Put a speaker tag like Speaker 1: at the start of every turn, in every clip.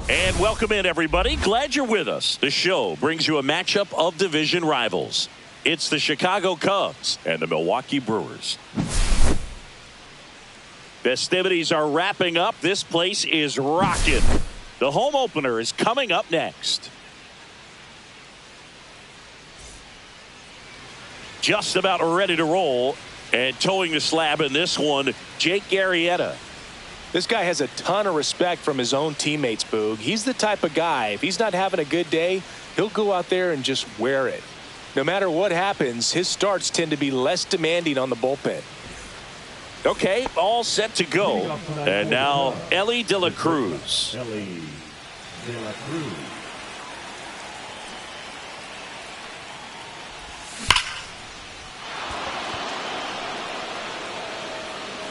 Speaker 1: And welcome in, everybody. Glad you're with us. The show brings you a matchup of division rivals. It's the Chicago Cubs and the Milwaukee Brewers. Festivities are wrapping up. This place is rocking. The home opener is coming up next. Just about ready to roll and towing the slab in this one, Jake Arrieta.
Speaker 2: This guy has a ton of respect from his own teammates, Boog. He's the type of guy, if he's not having a good day, he'll go out there and just wear it. No matter what happens, his starts tend to be less demanding on the bullpen.
Speaker 1: Okay, all set to go. And now, Elly De La Cruz.
Speaker 3: Elly De La Cruz.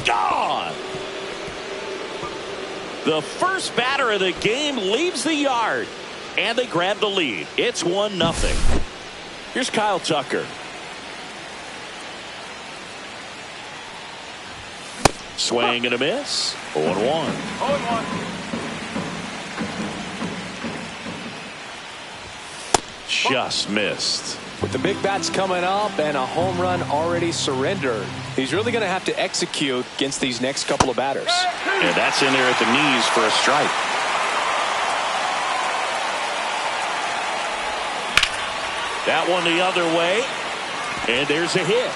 Speaker 1: Gone! The first batter of the game leaves the yard, and they grab the lead. It's 1-0. Here's Kyle Tucker. Swing and a miss. 0-1.
Speaker 2: 0-1.
Speaker 1: Just missed.
Speaker 2: With the big bats coming up and a home run already surrendered, he's really going to have to execute against these next couple of batters.
Speaker 1: And that's in there at the knees for a strike. That one the other way. And there's a hit.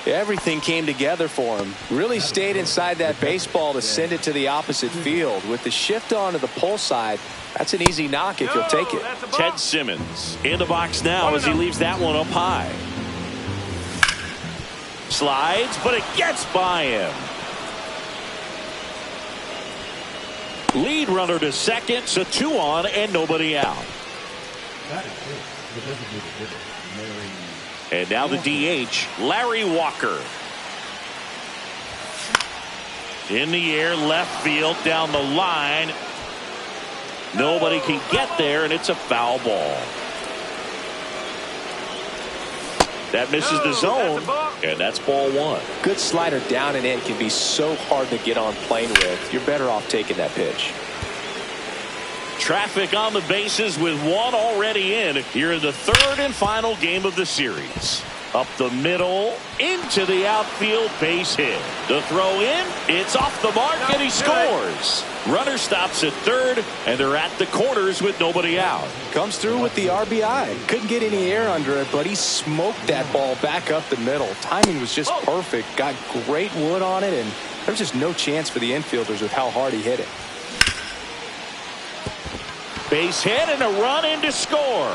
Speaker 2: Everything came together for him. Really stayed inside that baseball to send it to the opposite field. With the shift onto the pull side, that's an easy knock if you'll take it.
Speaker 1: Ted Simmons in the box now as he leaves that one up high. Slides, but it gets by him. Lead runner to second, so 2 on and nobody out. And now the DH, Larry Walker. In the air, left field, down the line. Nobody can get there, and it's a foul ball. That misses the zone, and that's ball 1.
Speaker 2: Good slider down and in can be so hard to get on plane with. You're better off taking that pitch.
Speaker 1: Traffic on the bases with 1 already in. Here in the 3rd and final game of the series. Up the middle, into the outfield, base hit. The throw in, it's off the mark, and he scores. Runner stops at 3rd, and they're at the corners with nobody out.
Speaker 2: Comes through with the RBI. Couldn't get any air under it, but he smoked that ball back up the middle. Timing was just perfect. Got great wood on it, and there's just no chance for the infielders with how hard he hit it.
Speaker 1: Base hit and a run in to score.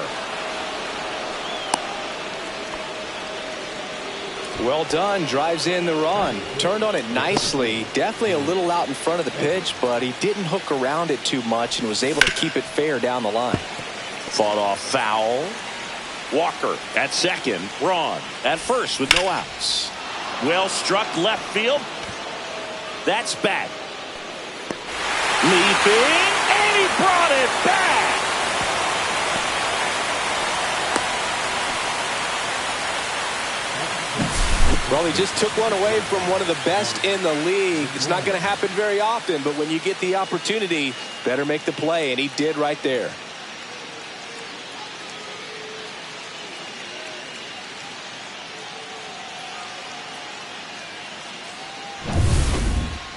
Speaker 2: Well done. Drives in the run. Turned on it nicely. Definitely a little out in front of the pitch, but he didn't hook around it too much and was able to keep it fair down the line.
Speaker 1: Fought off foul. Walker at second. Ron at first with no outs. Well struck left field. That's back. Leaping, and he brought it back.
Speaker 2: Well, he just took one away from one of the best in the league. It's not going to happen very often, but when you get the opportunity, better make the play, and he did right there.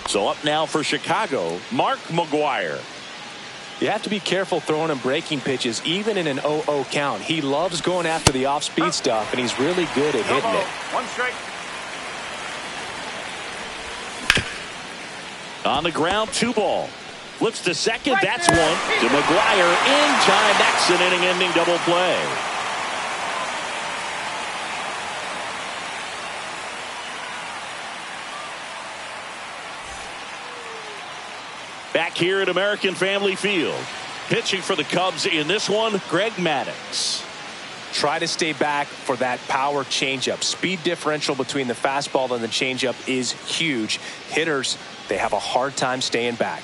Speaker 1: So up now for Chicago, Mark McGwire.
Speaker 2: You have to be careful throwing him breaking pitches, even in an 0-0 count. He loves going after the off-speed stuff, and he's really good at hitting it.
Speaker 4: 1 strike.
Speaker 1: On the ground, 2 ball. Flips to second, that's 1. To McGwire in time. That's an inning-ending double play. Back here at American Family Field. Pitching for the Cubs in this one, Greg Maddux.
Speaker 2: Try to stay back for that power changeup. Speed differential between the fastball and the changeup is huge. Hitters, they have a hard time staying back.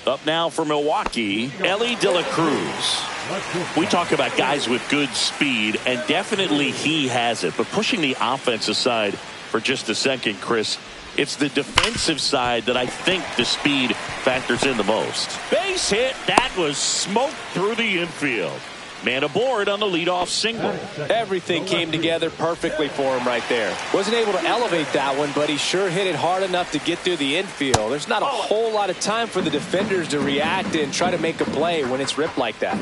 Speaker 1: Up now for Milwaukee, Elly De La Cruz. We talk about guys with good speed, and definitely he has it. But pushing the offense aside for just a second, Chris. It's the defensive side that I think the speed factors in the most. Base hit. That was smoked through the infield. Man aboard on the leadoff single.
Speaker 2: Everything came together perfectly for him right there. Wasn't able to elevate that one, but he sure hit it hard enough to get through the infield. There's not a whole lot of time for the defenders to react and try to make a play when it's ripped like that.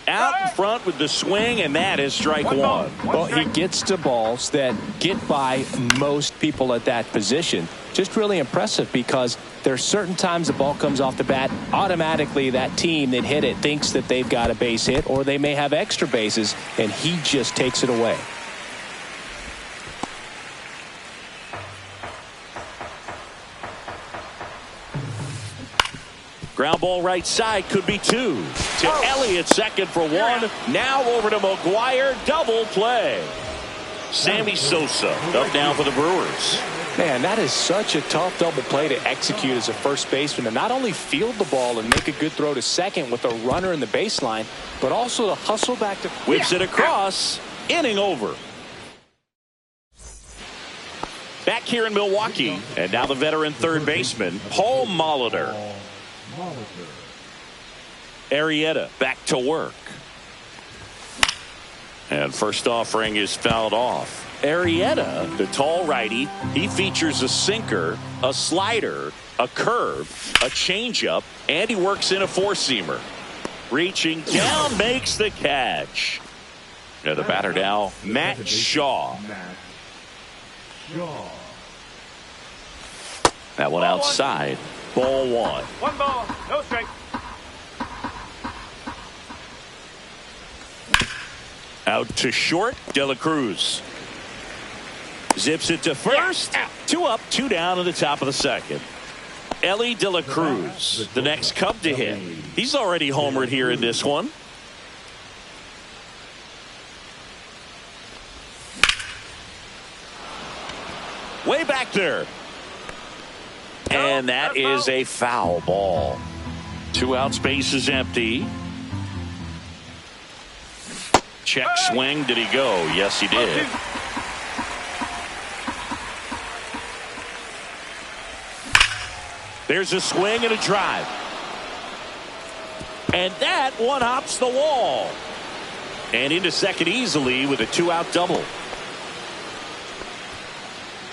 Speaker 1: Out in front with the swing, and that is strike one.
Speaker 2: Well, he gets to balls that get by most people at that position. Just really impressive because there are certain times the ball comes off the bat, automatically that team that hit it thinks that they've got a base hit, or they may have extra bases, and he just takes it away.
Speaker 1: Ground ball right side, could be two. To Elliott, second for one. Now over to McGuire, double play. Sammy Sosa up now for the Brewers.
Speaker 2: Man, that is such a tough double play to execute as a first baseman, to not only field the ball and make a good throw to second with a runner in the baseline, but also to hustle back to
Speaker 1: whips it across. Inning over. Back here in Milwaukee, and now the veteran third baseman, Paul Molitor. Arrieta back to work. And first offering is fouled off. Arrieta, the tall righty, he features a sinker, a slider, a curve, a changeup, and he works in a four-seamer. Reaching down, makes the catch. And the batter now, Matt Shaw. That one outside. Ball one.
Speaker 4: One ball, no strike.
Speaker 1: Out to short, De La Cruz. Zips it to first. Two up, two down in the top of the second. Ellie De La Cruz, the next Cub to hit. He's already homered here in this one. Way back there. And that is a foul ball. 2 outs, base is empty. Check swing. Did he go? Yes, he did. There's a swing and a drive. And that one hops the wall. And into second easily with a 2-out double.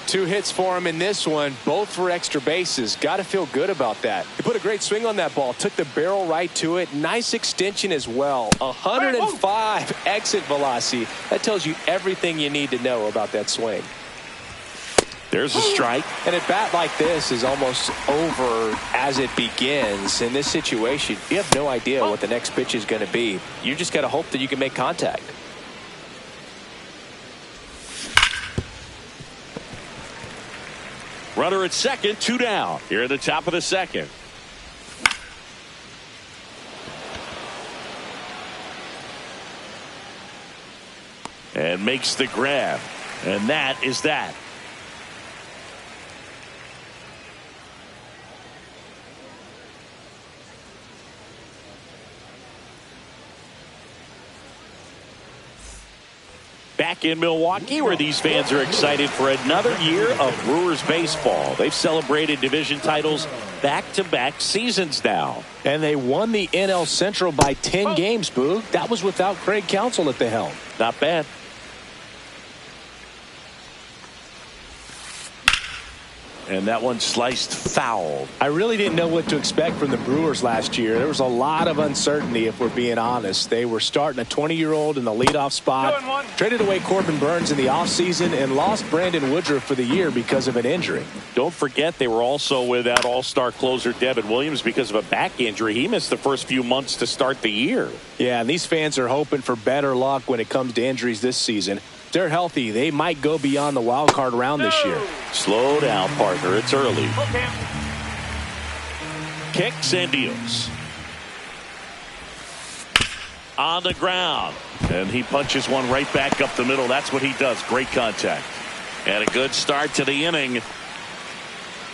Speaker 2: 2 hits for him in this one, both for extra bases. Got to feel good about that. He put a great swing on that ball, took the barrel right to it. Nice extension as well. 105 exit velocity. That tells you everything you need to know about that swing.
Speaker 1: There's a strike.
Speaker 2: And a bat like this is almost over as it begins. In this situation, you have no idea what the next pitch is going to be. You just got to hope that you can make contact.
Speaker 1: Runner at second, 2 down. Here at the top of the second. And makes the grab. And that is that. Back in Milwaukee, where these fans are excited for another year of Brewers baseball. They've celebrated division titles back-to-back seasons now.
Speaker 2: And they won the NL Central by 10 games, Boog. That was without Craig Counsell at the helm.
Speaker 1: Not bad. And that one sliced foul.
Speaker 2: I really didn't know what to expect from the Brewers last year. There was a lot of uncertainty, if we're being honest. They were starting a 20-year-old in the leadoff spot, traded away Corbin Burns in the offseason, and lost Brandon Woodruff for the year because of an injury.
Speaker 1: Don't forget they were also without all-star closer Devin Williams because of a back injury. He missed the first few months to start the year.
Speaker 2: Yeah, and these fans are hoping for better luck when it comes to injuries this season. If they're healthy, they might go beyond the wild card round this year.
Speaker 1: Slow down, partner. It's early. Kicks and deals. On the ground. And he punches one right back up the middle. That's what he does. Great contact. And a good start to the inning.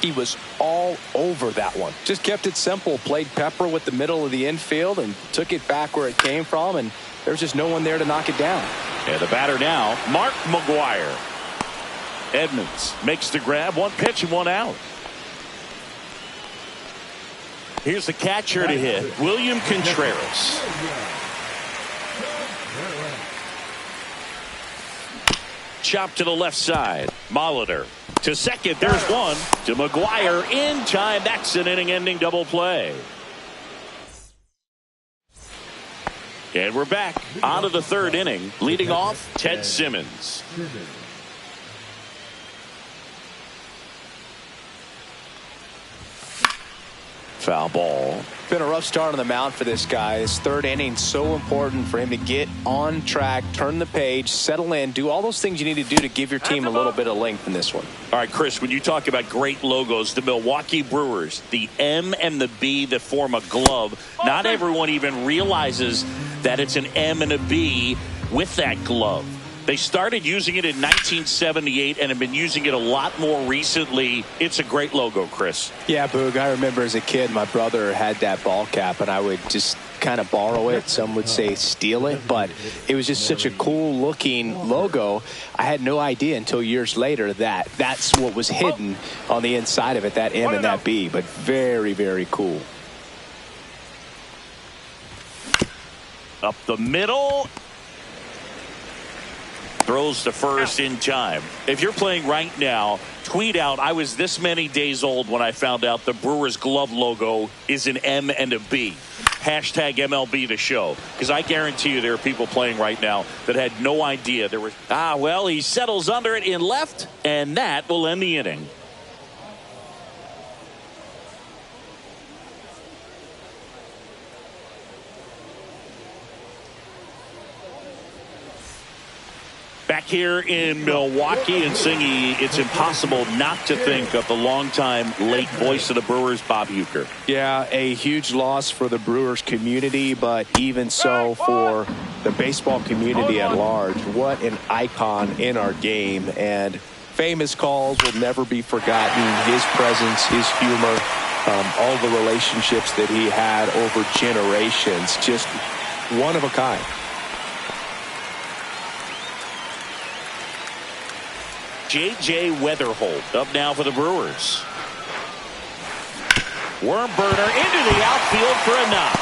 Speaker 2: He was all over that one. Just kept it simple. Played pepper with the middle of the infield and took it back where it came from. And there's just no one there to knock it down.
Speaker 1: And the batter now, Mark McGuire. Edmonds makes the grab. One pitch and one out. Here's the catcher to hit, William Contreras. Chop to the left side. Molitor to second. There's one. To McGuire in time. That's an inning-ending double play. And we're back on to the third inning. Leading off, Ted Simmons. Foul ball.
Speaker 2: Been a rough start on the mound for this guy. His third inning, so important for him to get on track, turn the page, settle in, do all those things you need to do to give your team a little bit of length in this one.
Speaker 1: All right, Chris, when you talk about great logos, the Milwaukee Brewers, the M and the B that form a glove, not everyone even realizes that it's an M and a B with that glove. They started using it in 1978 and have been using it a lot more recently. It's a great logo, Chris.
Speaker 2: Yeah, Boog, I remember as a kid, my brother had that ball cap, and I would just kind of borrow it. Some would say steal it, but it was just such a cool looking logo. I had no idea until years later that that's what was hidden on the inside of it, that M and that B, but very, very cool.
Speaker 1: Up the middle. Throws to first in time. If you're playing right now, tweet out, I was this many days old when I found out the Brewers glove logo is an M and a B. Hashtag MLB The Show. Because I guarantee you there are people playing right now that had no idea there was. Well, he settles under it in left, and that will end the inning. Back here in Milwaukee and singing, it's impossible not to think of the longtime late voice of the Brewers, Bob Uecker.
Speaker 2: Yeah, a huge loss for the Brewers community, but even so for the baseball community at large. What an icon in our game, and famous calls will never be forgotten. His presence, his humor, all the relationships that he had over generations, just one of a kind.
Speaker 1: J.J. Weatherholt up now for the Brewers. Worm burner into the outfield for a knock.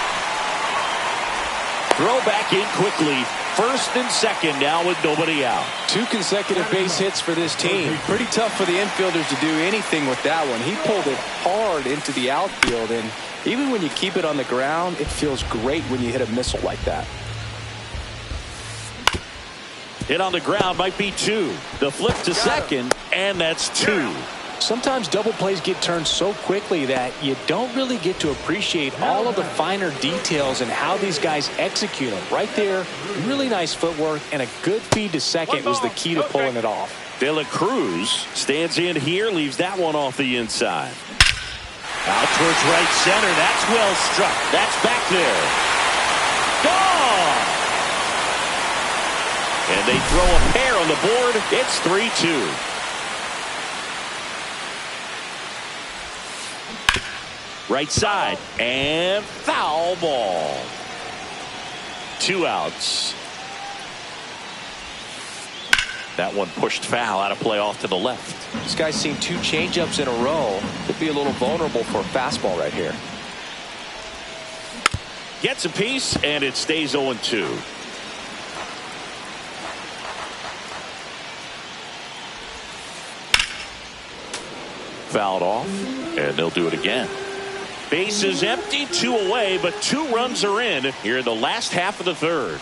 Speaker 1: Throw back in quickly. First and second now with nobody out.
Speaker 2: 2 consecutive base hits for this team. Pretty tough for the infielders to do anything with that one. He pulled it hard into the outfield, and even when you keep it on the ground, it feels great when you hit a missile like that.
Speaker 1: Hit on the ground might be 2. The flip to second, and that's 2.
Speaker 2: Sometimes double plays get turned so quickly that you don't really get to appreciate all of the finer details and how these guys execute them. Right there, really nice footwork, and a good feed to second was the key to pulling it off.
Speaker 1: De La Cruz stands in here, leaves that one off the inside. Out towards right center. That's well struck. That's back there. Gone! And they throw a pair on the board. It's 3-2. Right side. And foul ball. 2 outs. That one pushed foul out of play off to the left.
Speaker 2: This guy's seen 2 changeups in a row. Could be a little vulnerable for a fastball right here.
Speaker 1: Gets a piece, and it stays 0-2. Fouled off, and they'll do it again. Base is empty, 2 away, but 2 runs are in here in the last half of the third.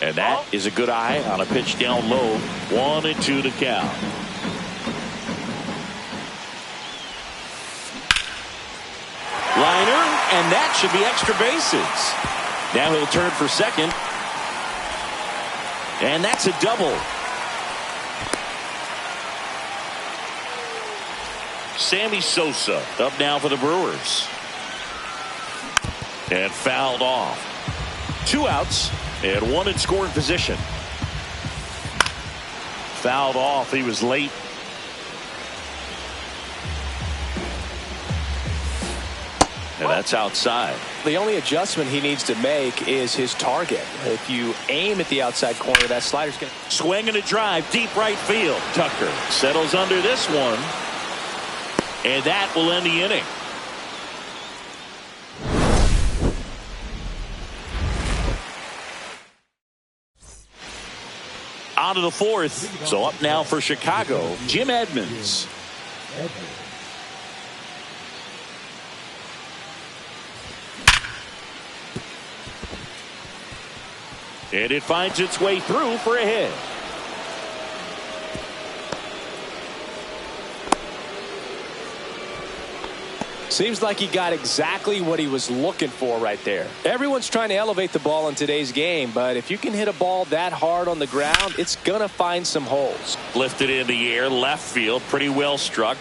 Speaker 1: And that is a good eye on a pitch down low. 1-2 to count. Liner, and that should be extra bases. Now he'll turn for second. And that's a double. Sammy Sosa up now for the Brewers. And fouled off. 2 outs and 1 in scoring position. Fouled off. He was late. And that's outside.
Speaker 2: The only adjustment he needs to make is his target. If you aim at the outside corner, that slider's going to
Speaker 1: swing and a drive deep right field. Tucker settles under this one, and that will end the inning. On to the fourth. So up now for Chicago, Jim Edmonds. And it finds its way through for a hit.
Speaker 2: Seems like he got exactly what he was looking for right there. Everyone's trying to elevate the ball in today's game, but if you can hit a ball that hard on the ground, it's going to find some holes.
Speaker 1: Lifted in the air, left field, pretty well struck.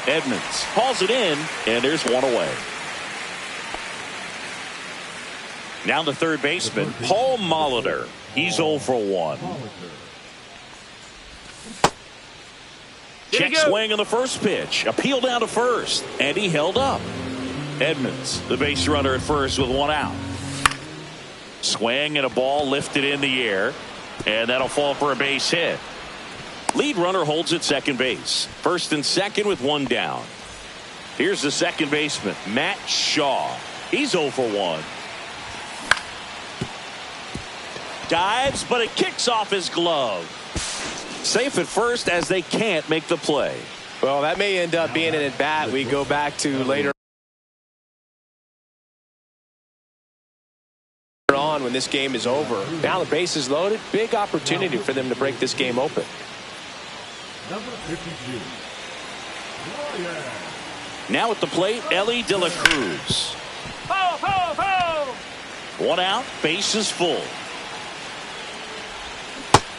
Speaker 1: Edmonds hauls it in, and there's one away. Now the third baseman, Paul Molitor. He's 0 for 1. Check swing on the first pitch. Appeal down to first, and he held up. Edmonds, the base runner at first with one out. Swing and a ball lifted in the air, and that'll fall for a base hit. Lead runner holds at second base. First and second with one down. Here's the second baseman, Matt Shaw. He's 0 for 1. Dives, but it kicks off his glove. Safe at first as they can't make the play.
Speaker 2: Well, that may end up being an at-bat we go back to later on when this game is over. Now the base is loaded. Big opportunity for them to break this game open.
Speaker 3: Number 52.
Speaker 1: Now at the plate, Ellie De La Cruz. One out, base is full.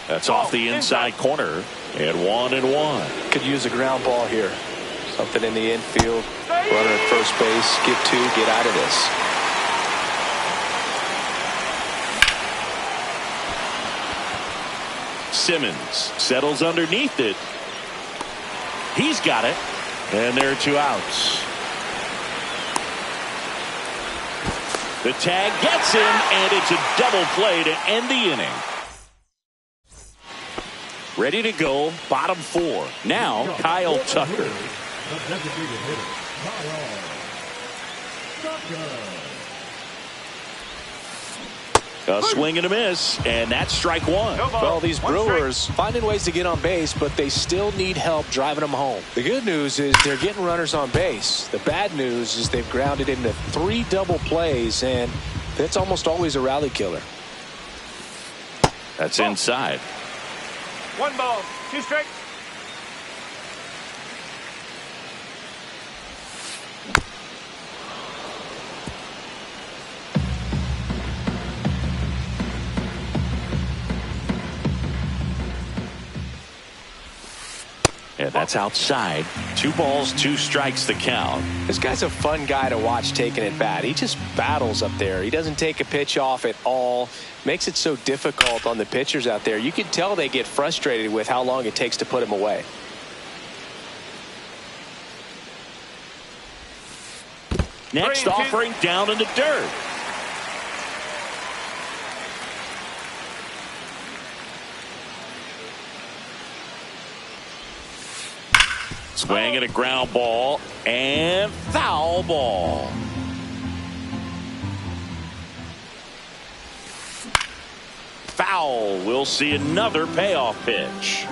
Speaker 1: That's off the inside corner, and 1-1.
Speaker 2: Could use a ground ball here. Something in the infield. Runner at first base. Get two. Get out of this.
Speaker 1: Simmons settles underneath it. He's got it, and there are two outs. The tag gets him, and it's a double play to end the inning. Ready to go, bottom four. Now, Kyle Tucker.
Speaker 3: The designated hitter, Kyle Tucker.
Speaker 1: A swing and a miss, and that's strike one.
Speaker 2: Well, these Brewers finding ways to get on base, but they still need help driving them home. The good news is they're getting runners on base. The bad news is they've grounded into 3 double plays, and that's almost always a rally killer.
Speaker 1: That's inside.
Speaker 4: 1 ball, 2 strikes.
Speaker 1: And that's outside. 2 balls, 2 strikes the count.
Speaker 2: This guy's a fun guy to watch taking at bat. He just battles up there. He doesn't take a pitch off at all. Makes it so difficult on the pitchers out there. You can tell they get frustrated with how long it takes to put him away.
Speaker 1: Next offering down in the dirt. Swing and a ground ball and foul ball. Foul. We'll see another payoff pitch.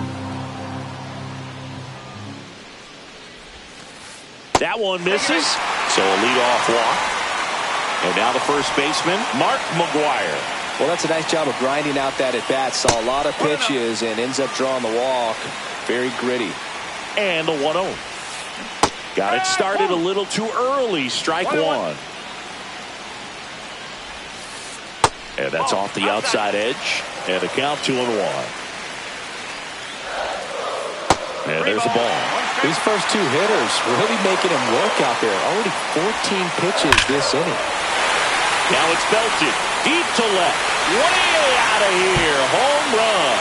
Speaker 1: That one misses. So a leadoff walk. And now the first baseman, Mark McGuire.
Speaker 2: Well, that's a nice job of grinding out that at bat. Saw a lot of pitches and ends up drawing the walk. Very gritty.
Speaker 1: And the 1-0. Got it started a little too early. Strike one. And that's off the outside edge. And a count 2-1. And there's the ball.
Speaker 2: These first 2 hitters really making him work out there. Already 14 pitches this inning.
Speaker 1: Now it's belted deep to left. Way out of here. Home run.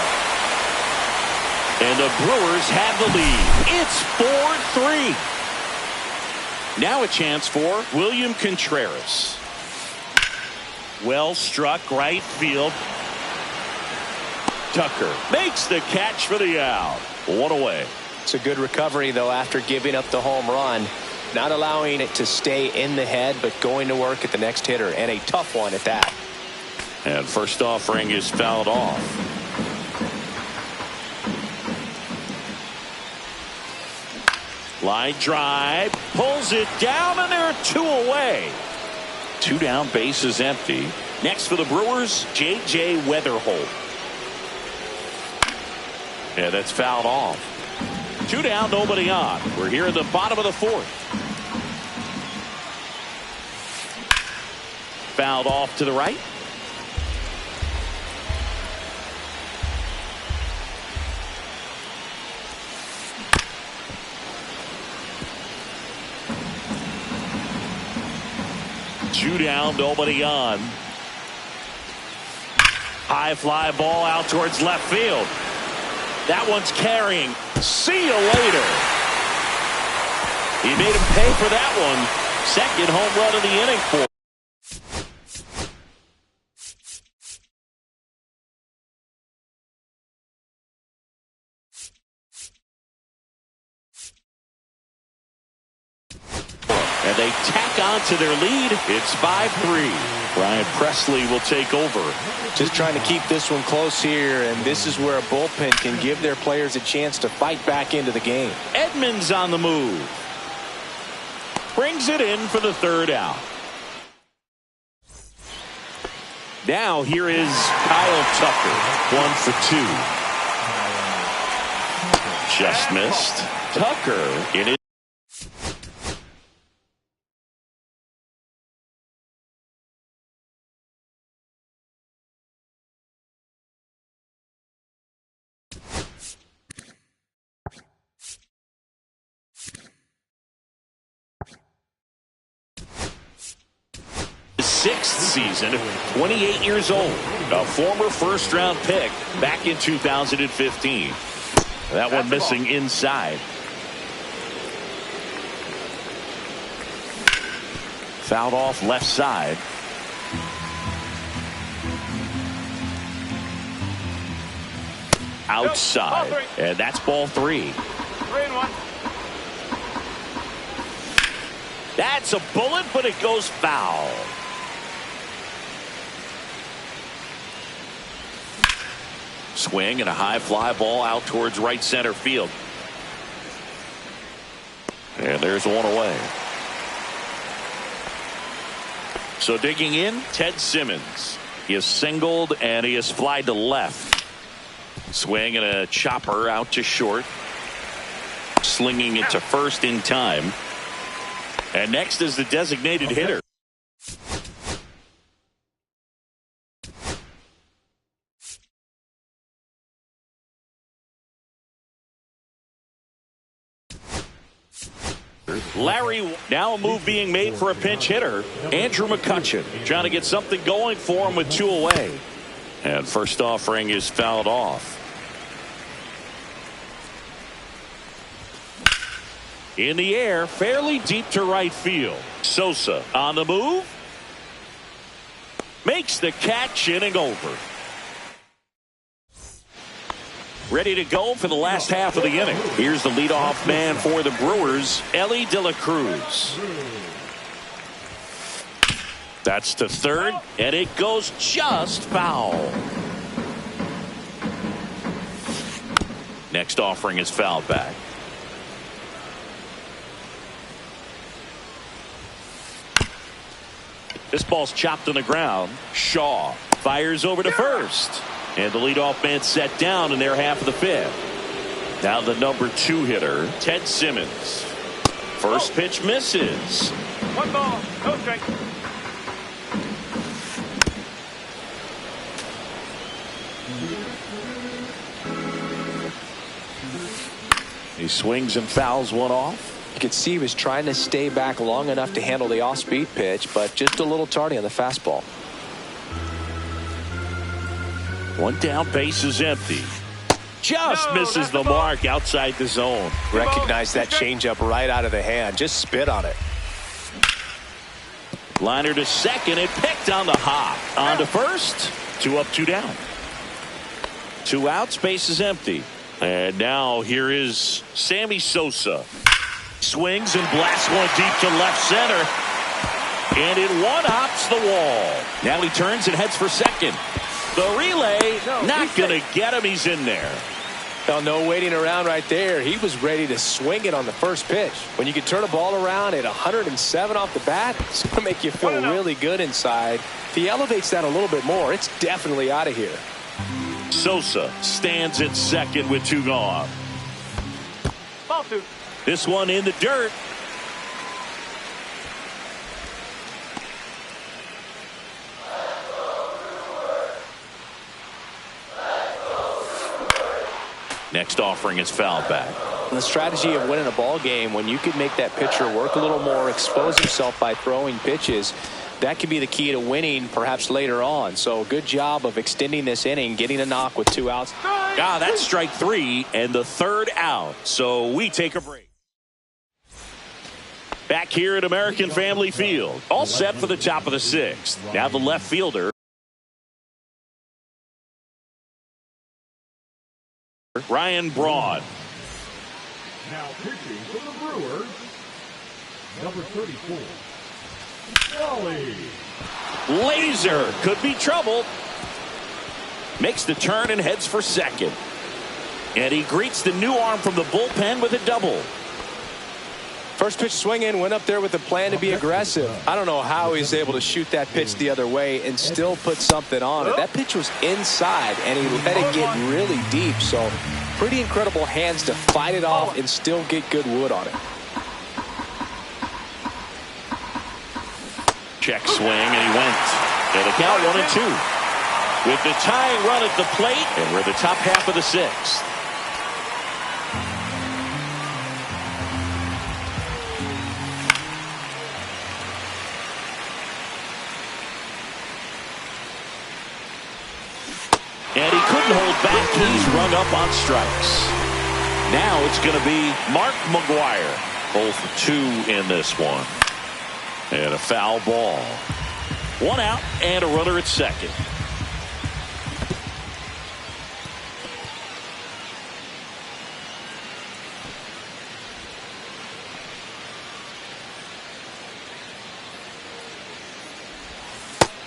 Speaker 1: And the Brewers have the lead. It's 4-3. Now a chance for William Contreras. Well struck right field. Tucker makes the catch for the out. One away.
Speaker 2: It's a good recovery, though, after giving up the home run. Not allowing it to stay in the head, but going to work at the next hitter, and a tough one at that.
Speaker 1: And first offering is fouled off. Line drive, pulls it down, and there are 2 away. 2 down, bases empty. Next for the Brewers, J.J. Weatherholt. And that's fouled off. 2 down, nobody on. We're here in the bottom of the 4th. Fouled off to the right. Two down, nobody on. High fly ball out towards left field. That one's carrying. See you later. He made him pay for that one. Second home run of the inning for. And they tack on to their lead. It's 5-3. Brian Presley will take over.
Speaker 2: Just trying to keep this one close here, and this is where a bullpen can give their players a chance to fight back into the game.
Speaker 1: Edmonds on the move. Brings it in for the 3rd out. Now here is Kyle Tucker. 1 for 2. Just missed. Tucker in it. Sixth season, 28 years old, a former first-round pick back in 2015. That one missing inside. Fouled off left side. Outside, and that's ball 3.
Speaker 4: 3-1.
Speaker 1: That's a bullet, but it goes foul. Swing and a high fly ball out towards right center field. And there's one away. So digging in, Ted Simmons. He has singled and he has flied to left. Swing and a chopper out to short. Slinging it to first in time. And next is the designated hitter. Larry, now a move being made for a pinch hitter. Andrew McCutchen trying to get something going for him with 2 away. And first offering is fouled off. In the air, fairly deep to right field. Sosa on the move. Makes the catch, inning over. Ready to go for the last half of the inning. Here's the leadoff man for the Brewers, Elly De La Cruz. That's to third, and it goes just foul. Next offering is fouled back. This ball's chopped on the ground. Shaw fires over to first. And the leadoff man set down in their half of the 5th. Now the number 2 hitter, Ted Simmons. First pitch misses.
Speaker 4: 1 ball, no strike.
Speaker 1: He swings and fouls one off.
Speaker 2: You could see he was trying to stay back long enough to handle the off-speed pitch, but just a little tardy on the fastball.
Speaker 1: 1 down, base is empty. Just misses the mark outside the zone.
Speaker 2: Recognize that changeup right out of the hand. Just spit on it.
Speaker 1: Liner to second and picked on the hop. On to first. 2 up, 2 down. 2 outs, base is empty. And now here is Sammy Sosa. Swings and blasts one deep to left center. And it one-hops the wall. Now he turns and heads for second. The relay, not going to get him. He's in there.
Speaker 2: Well, no waiting around right there. He was ready to swing it on the first pitch. When you can turn a ball around at 107 off the bat, it's going to make you feel really good inside. If he elevates that a little bit more, it's definitely out of here.
Speaker 1: Sosa stands at second with 2 gone.
Speaker 4: Ball 2.
Speaker 1: This one in the dirt. Next offering is fouled back.
Speaker 2: The strategy of winning a ball game, when you can make that pitcher work a little more, expose himself by throwing pitches, that could be the key to winning perhaps later on. So good job of extending this inning, getting a knock with 2 outs.
Speaker 1: That's strike 3 and the 3rd out. So we take a break. Back here at American Family Field. All set for the top of the 6th. Now the left fielder, Ryan Braun.
Speaker 3: Now pitching for the Brewers, number 34, Wally.
Speaker 1: Laser could be trouble. Makes the turn and heads for second. And he greets the new arm from the bullpen with a double.
Speaker 2: First pitch swinging, went up there with a plan to be aggressive. I don't know how he was able to shoot that pitch the other way and still put something on it. That pitch was inside, and he let it get really deep. So pretty incredible hands to fight it off and still get good wood on it.
Speaker 1: Check swing, and he went. And a count 1-2. With the tying run at the plate, and we're the top half of the 6th. And he couldn't hold back. He's rung up on strikes. Now it's going to be Mark McGwire. 0 for 2 in this one. And a foul ball. 1 out and a runner at second.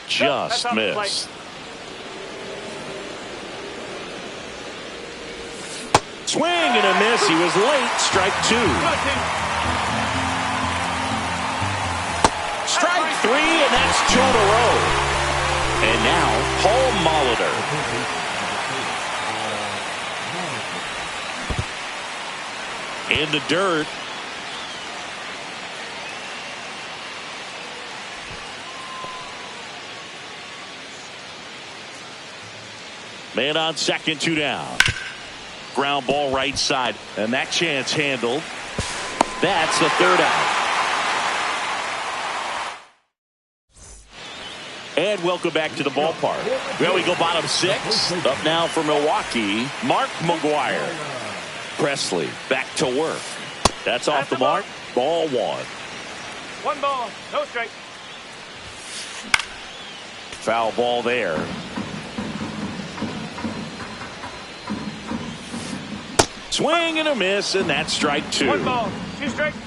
Speaker 1: Just missed. Swing and a miss. He was late. Strike 2. Strike 3, and that's 2 in a row. And now Paul Molitor. In the dirt. Man on second, 2 down. Ground ball right side, and that chance handled. That's the 3rd out. And welcome back to the ballpark. Well, we go bottom 6. Up now for Milwaukee, Mark McGwire. Presley back to work. That's off the mark. Ball 1.
Speaker 4: 1 ball, no strike.
Speaker 1: Foul ball there. Swing and a miss, and that's strike 2.
Speaker 4: 1 ball, 2 strikes.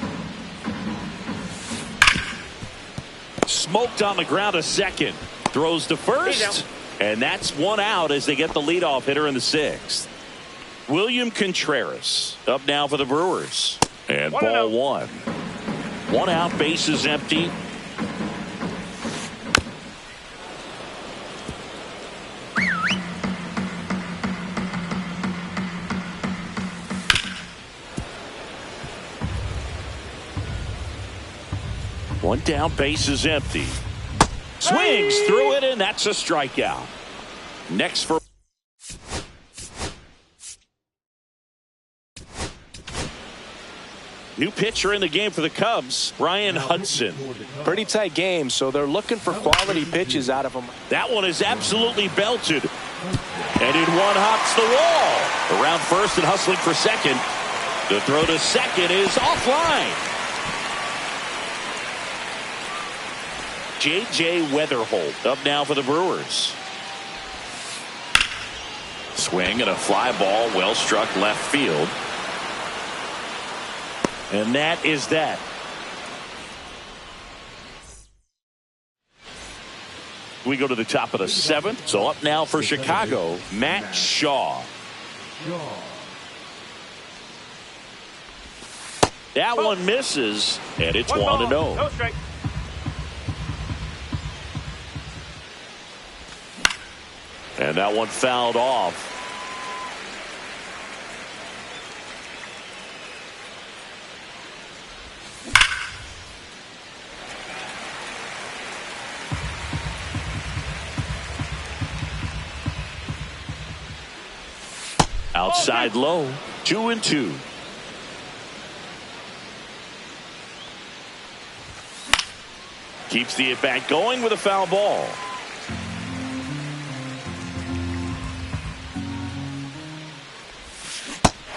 Speaker 1: Smoked on the ground a second. Throws to first, and that's 1 out as they get the leadoff hitter in the 6th. William Contreras up now for the Brewers. And ball 1. 1 out, base is empty. One down, base is empty. Swings through it, and that's a strikeout. Next for new pitcher in the game for the Cubs, Brian Hudson.
Speaker 2: Pretty tight game, so they're looking for quality pitches out of him.
Speaker 1: That one is absolutely belted. And it one-hops the wall. Around first and hustling for second. The throw to second is offline. J.J. Weatherholt up now for the Brewers. Swing and a fly ball, well struck left field. And that is that. We go to the top of the 7th. So up now for Chicago, Matt Shaw. That one misses, and it's 1-0.
Speaker 4: No strike.
Speaker 1: And that one fouled off. Outside low, 2-2. Keeps the at-bat going with a foul ball.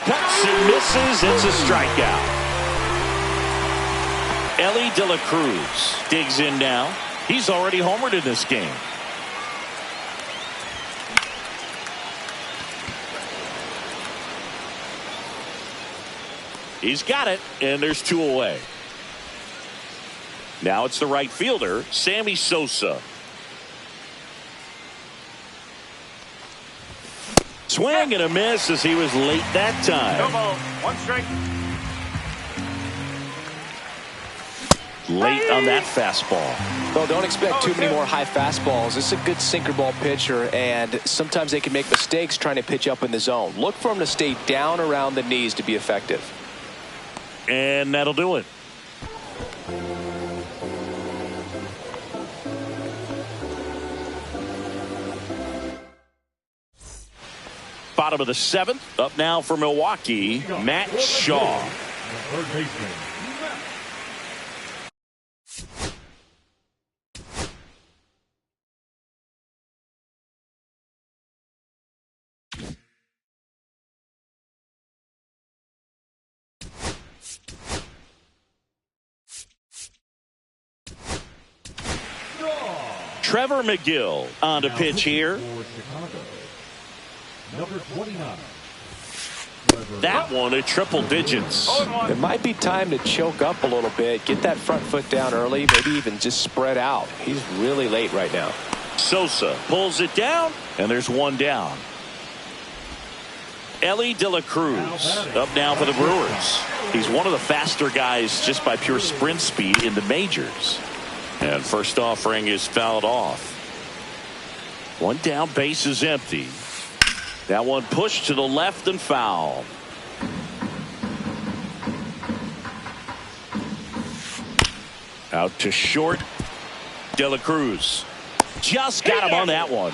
Speaker 1: Cuts and misses. It's a strikeout. Ellie De La Cruz digs in now. He's already homered in this game. He's got it, and there's 2 away. Now it's the right fielder, Sammy Sosa. Swing and a miss as he was late that time.
Speaker 4: No ball. 1 strike.
Speaker 1: Late on that fastball.
Speaker 2: Well, don't expect too many more high fastballs. This is a good sinker ball pitcher, and sometimes they can make mistakes trying to pitch up in the zone. Look for him to stay down around the knees to be effective.
Speaker 1: And that'll do it. Bottom of the 7th. Up now for Milwaukee, Matt Shaw.
Speaker 3: Third baseman.
Speaker 1: Trevor McGill on to pitch here.
Speaker 3: Number 29.
Speaker 1: That one at triple digits.
Speaker 2: It might be time to choke up a little bit, get that front foot down early, maybe even just spread out. He's really late right now.
Speaker 1: Sosa pulls it down, and there's 1 down. Ellie De La Cruz up now for the Brewers. He's one of the faster guys just by pure sprint speed in the majors. And first offering is fouled off. 1 down, base is empty. That one pushed to the left and foul. Out to short. De La Cruz just got him on that one.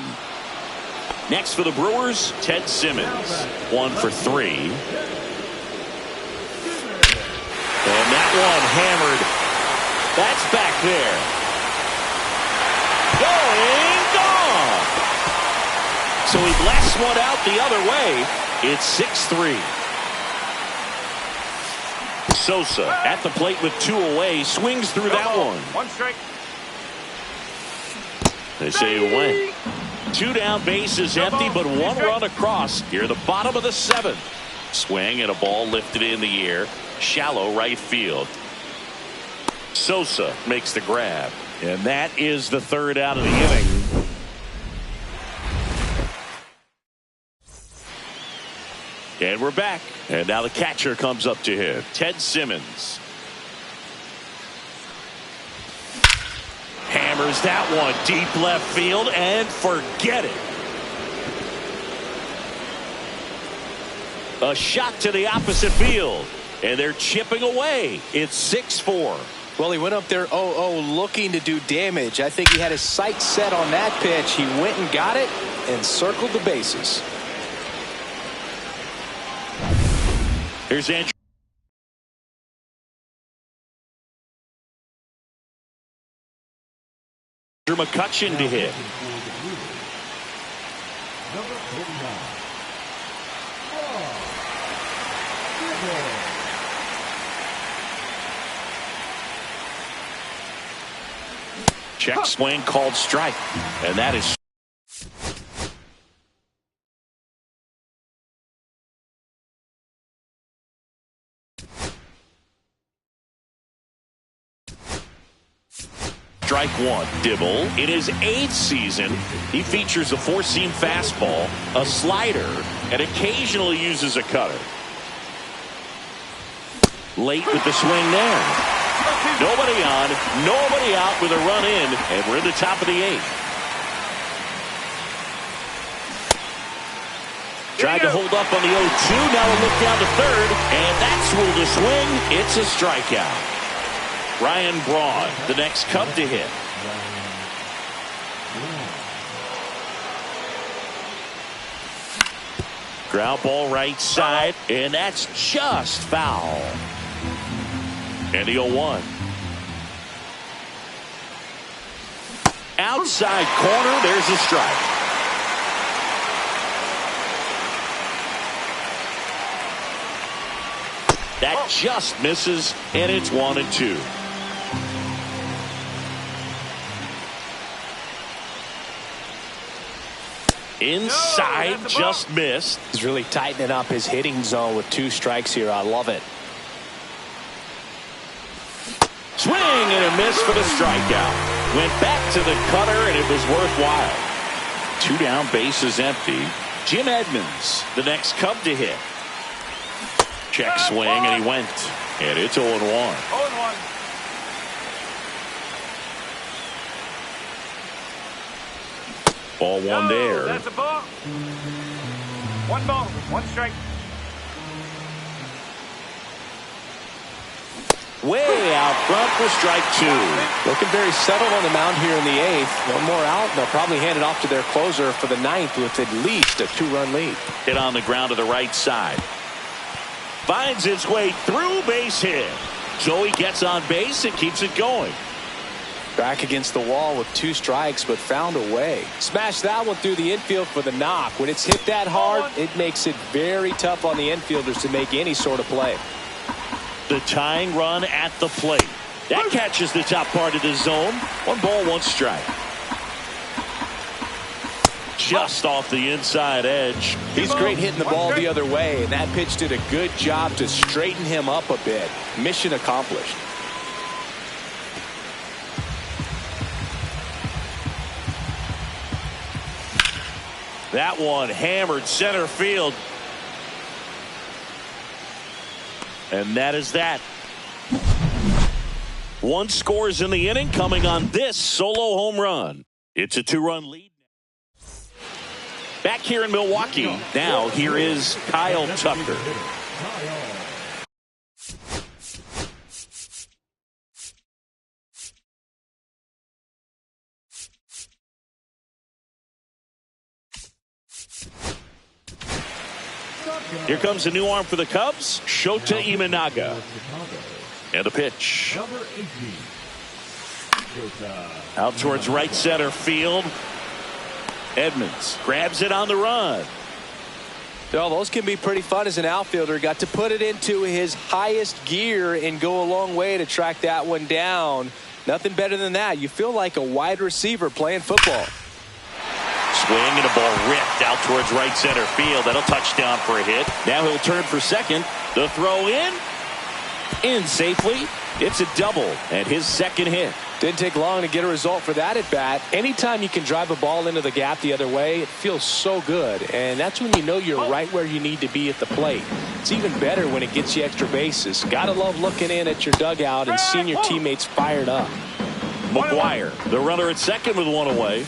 Speaker 1: Next for the Brewers, Ted Simmons. 1 for 3. And that one hammered. That's back there. Going, gone. So he blasts one out the other way. It's 6-3. Sosa at the plate with 2 away. Swings through that one.
Speaker 4: 1 strike.
Speaker 1: They say he went. 2 down, base is empty, but 1 run across. Here the bottom of the 7th. Swing and a ball lifted in the air. Shallow right field. Sosa makes the grab. And that is the 3rd out of the inning. And we're back. And now the catcher comes up to him. Ted Simmons. Hammers that one deep left field and forget it. A shot to the opposite field. And they're chipping away. It's 6-4.
Speaker 2: Well, he went up there 0-0 looking to do damage. I think he had his sights set on that pitch. He went and got it and circled the bases.
Speaker 1: Here's Andrew McCutchen to hit.
Speaker 3: Number 49.
Speaker 1: Check swing called strike. And that is strike one. Dibble, in his 8th season, he features a 4-seam fastball, a slider, and occasionally uses a cutter. Late with the swing there. Nobody on, nobody out with a run in, and we're in the top of the 8th. Tried to hold up on the 0-2, now a look down to third, and that's ruled a swing. It's a strikeout. Ryan Braun, the next Cub to hit. Ground ball right side, and that's just foul. And the 0-1. Outside corner, there's a strike. That just misses, and it's 1-2. Inside, just missed.
Speaker 2: He's really tightening up his hitting zone with 2 strikes here. I love it.
Speaker 1: Swing and a miss for the strikeout. Went back to the cutter, and it was worthwhile. 2 down, bases empty. Jim Edmonds, the next Cub to hit. Check swing, and he went. And it's 0-1.
Speaker 4: 0-1.
Speaker 1: Ball one there.
Speaker 4: That's a ball. 1 ball, 1 strike.
Speaker 1: Way out front for strike 2.
Speaker 2: Looking very settled on the mound here in the 8th. 1 more out, and they'll probably hand it off to their closer for the 9th with at least a 2-run lead.
Speaker 1: Hit on the ground to the right side. Finds its way through, base hit. Joey gets on base and keeps it going.
Speaker 2: Back against the wall with 2 strikes, but found a way. Smashed that one through the infield for the knock. When it's hit that hard, it makes it very tough on the infielders to make any sort of play.
Speaker 1: The tying run at the plate. That catches the top part of the zone. 1 ball, 1 strike. Just off the inside edge.
Speaker 2: He's great hitting the ball the other way, and that pitch did a good job to straighten him up a bit. Mission accomplished.
Speaker 1: That one hammered center field. And that is that. 1 scores in the inning coming on this solo home run. It's a 2-run lead. Back here in Milwaukee. Now here is Kyle Tucker. Here comes a new arm for the Cubs, Shota Imanaga. And a pitch. Out towards right center field. Edmonds grabs it on the run.
Speaker 2: Oh, those can be pretty fun as an outfielder. Got to put it into his highest gear and go a long way to track that one down. Nothing better than that. You feel like a wide receiver playing football.
Speaker 1: Swing and a ball ripped out towards right center field. That'll touch down for a hit. Now he'll turn for second. The throw in safely. It's a double and his second hit.
Speaker 2: Didn't take long to get a result for that at bat. Anytime you can drive a ball into the gap the other way, it feels so good. And that's when you know you're right where you need to be at the plate. It's even better when it gets you extra bases. Gotta love looking in at your dugout and seeing your teammates fired up.
Speaker 1: McGuire, the runner at second with 1 away.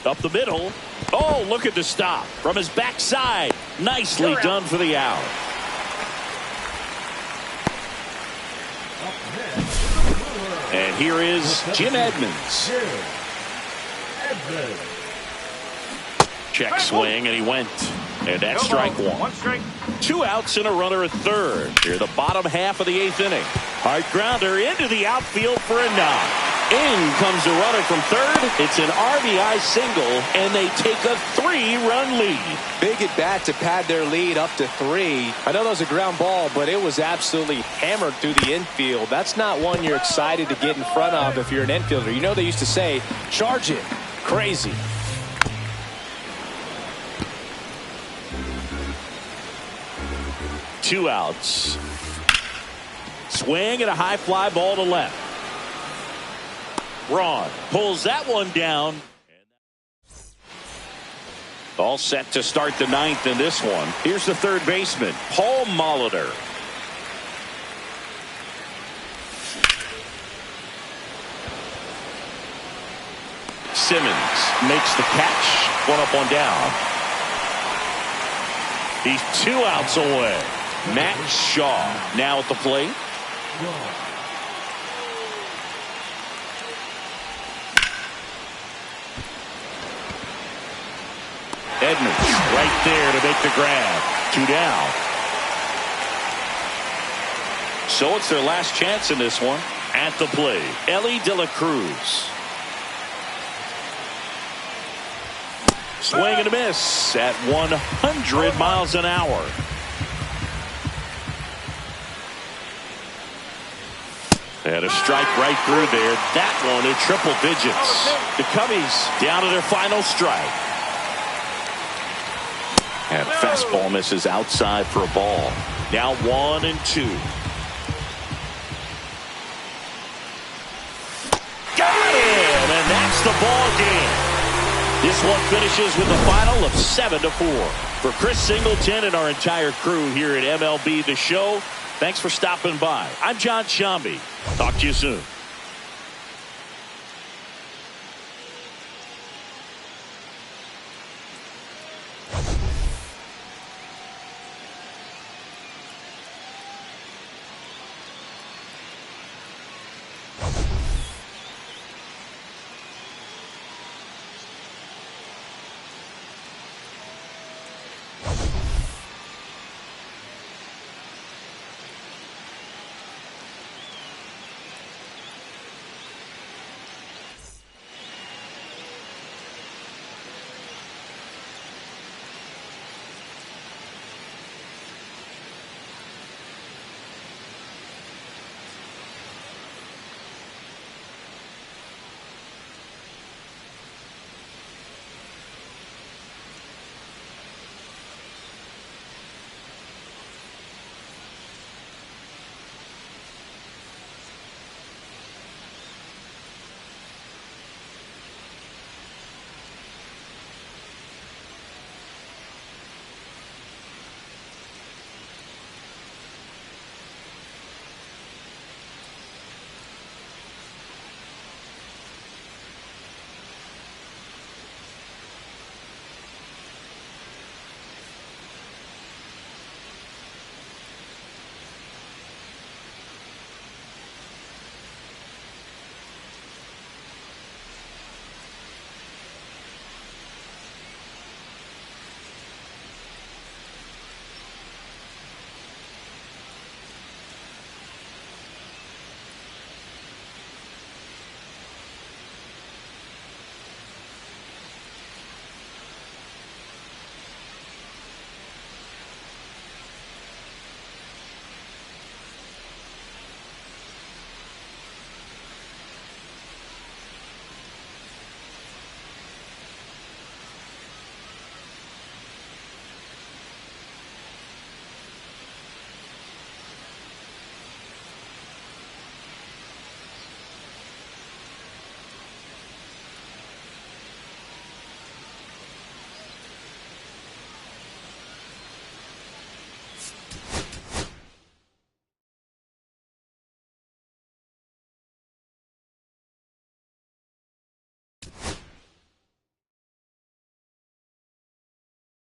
Speaker 1: Up the middle. Oh, look at the stop from his backside. Nicely done for the out. And here is Jim Edmonds. Check swing, and he went. And that's strike 1.
Speaker 4: 1 strike.
Speaker 1: 2 outs and a runner at third. Here the bottom half of the 8th inning. Hard grounder into the outfield for a knock. In comes the runner from third. It's an RBI single, and they take a 3-run lead.
Speaker 2: Big at bat to pad their lead up to 3. I know that was a ground ball, but it was absolutely hammered through the infield. That's not one you're excited to get in front of if you're an infielder. You know they used to say, charge it. Crazy.
Speaker 1: Two outs. Swing and a high fly ball to left. Braun pulls that one down. All set to start the ninth in this one. Here's the third baseman, Paul Molitor. Simmons makes the catch. One up, one down. He's 2 outs away. Matt Shaw now at the plate. Edmonds right there to make the grab. 2 down. So it's their last chance in this one. At the plate, Ellie De La Cruz. Swing and a miss at 100 miles an hour. And a strike right through there. That one in triple digits. The Cubbies down to their final strike. And fastball misses outside for a ball. Now 1 and 2. Got him, and that's the ball game. This one finishes with a final of 7-4. For Chris Singleton and our entire crew here at MLB The Show, thanks for stopping by. I'm John Shambi. Talk to you soon.